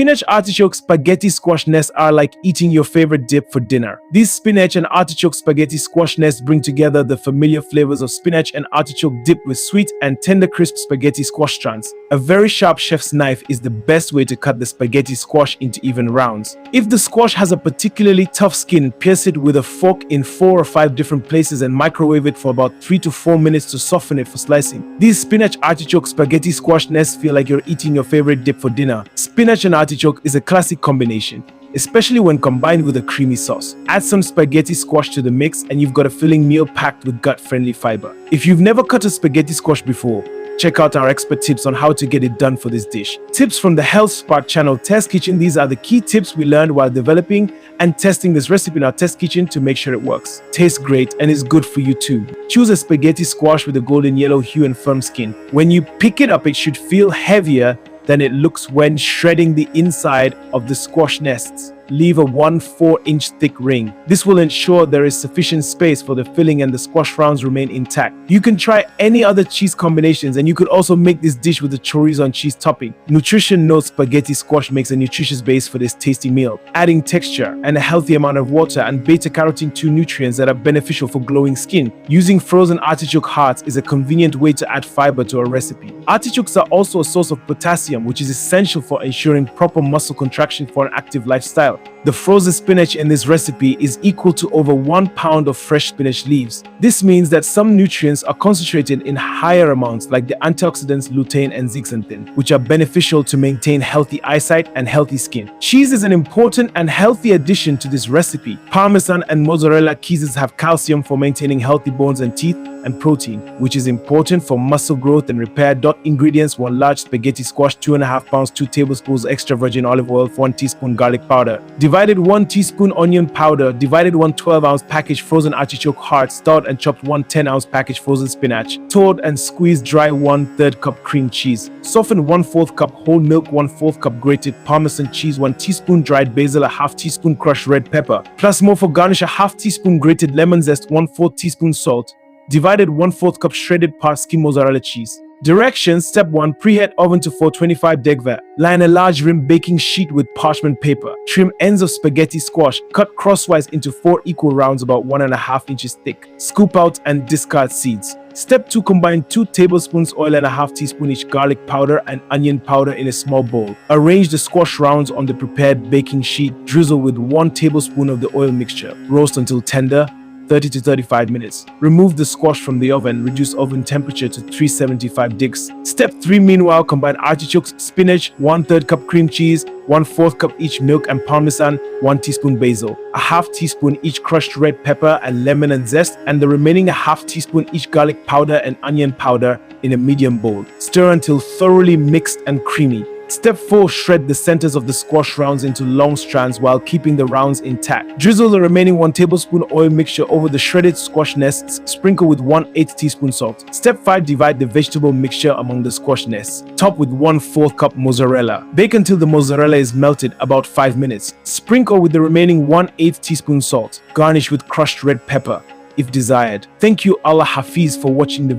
Spinach artichoke spaghetti squash nests are like eating your favorite dip for dinner. These spinach and artichoke spaghetti squash nests bring together the familiar flavors of spinach and artichoke dip with sweet and tender crisp spaghetti squash strands. A very sharp chef's knife is the best way to cut the spaghetti squash into even rounds. If the squash has a particularly tough skin, pierce it with a fork in 4 or 5 different places and microwave it for about 3 to 4 minutes to soften it for slicing. These spinach artichoke spaghetti squash nests feel like you're eating your favorite dip for dinner. Spinach and artichoke is a classic combination, especially when combined with a creamy sauce. Add some spaghetti squash to the mix and you've got a filling meal packed with gut-friendly fiber. If you've never cut a spaghetti squash before, check out our expert tips on how to get it done for this dish. Tips from the Health Spark channel Test Kitchen. These are the key tips we learned while developing and testing this recipe in our test kitchen to make sure it works, tastes great, and is good for you too. Choose a spaghetti squash with a golden yellow hue and firm skin. When you pick it up, it should feel heavier than it looks when shredding the inside of the squash nests. Leave a 1/4-inch thick ring. This will ensure there is sufficient space for the filling and the squash rounds remain intact. You can try any other cheese combinations, and you could also make this dish with a chorizo and cheese topping. Nutrition notes: spaghetti squash makes a nutritious base for this tasty meal, adding texture and a healthy amount of water and beta-carotene, 2 nutrients that are beneficial for glowing skin. Using frozen artichoke hearts is a convenient way to add fiber to a recipe. Artichokes are also a source of potassium, which is essential for ensuring proper muscle contraction for an active lifestyle. The frozen spinach in this recipe is equal to over 1 pound of fresh spinach leaves. This means that some nutrients are concentrated in higher amounts, like the antioxidants lutein and zeaxanthin, which are beneficial to maintain healthy eyesight and healthy skin. Cheese is an important and healthy addition to this recipe. Parmesan and mozzarella cheeses have calcium for maintaining healthy bones and teeth, and protein, which is important for muscle growth and repair. Ingredients: 1 large spaghetti squash, 2.5 pounds, 2 tablespoons extra virgin olive oil, 1 teaspoon garlic powder, divided 1 teaspoon onion powder, divided 1 12-ounce package frozen artichoke heart, stewed and chopped 1 10-ounce package frozen spinach, thawed and squeezed dry 1/3 cup cream cheese, softened 1/4 cup whole milk, 1/4 cup grated Parmesan cheese, 1 teaspoon dried basil, a 1/2 teaspoon crushed red pepper, plus more for garnish, a 1/2 teaspoon grated lemon zest, 1/4 teaspoon salt, divided 1/4 cup shredded Parmesan mozzarella cheese. Directions: Step 1. Preheat oven to 425 degrees. Line a large rim baking sheet with parchment paper. Trim ends of spaghetti squash. Cut crosswise into 4 equal rounds about 1.5 inches thick. Scoop out and discard seeds. Step 2. Combine 2 tablespoons oil and a 1/2 teaspoon each garlic powder and onion powder in a small bowl. Arrange the squash rounds on the prepared baking sheet. Drizzle with 1 tablespoon of the oil mixture. Roast until tender, 30 to 35 minutes. Remove the squash from the oven. Reduce oven temperature to 375 degrees. Step 3. Meanwhile, combine artichokes, spinach, 1/3 cup cream cheese, 1/4 cup each milk and Parmesan, 1 teaspoon basil, a 1/2 teaspoon each crushed red pepper and lemon and zest, and the remaining a 1/2 teaspoon each garlic powder and onion powder in a medium bowl. Stir until thoroughly mixed and creamy. Step 4. Shred the centers of the squash rounds into long strands while keeping the rounds intact. Drizzle the remaining 1 tablespoon oil mixture over the shredded squash nests. Sprinkle with 1/8 teaspoon salt. Step 5. Divide the vegetable mixture among the squash nests. Top with 1/4 cup mozzarella. Bake until the mozzarella is melted, about 5 minutes. Sprinkle with the remaining 1/8 teaspoon salt. Garnish with crushed red pepper, if desired. Thank you, Allah Hafiz, for watching the video.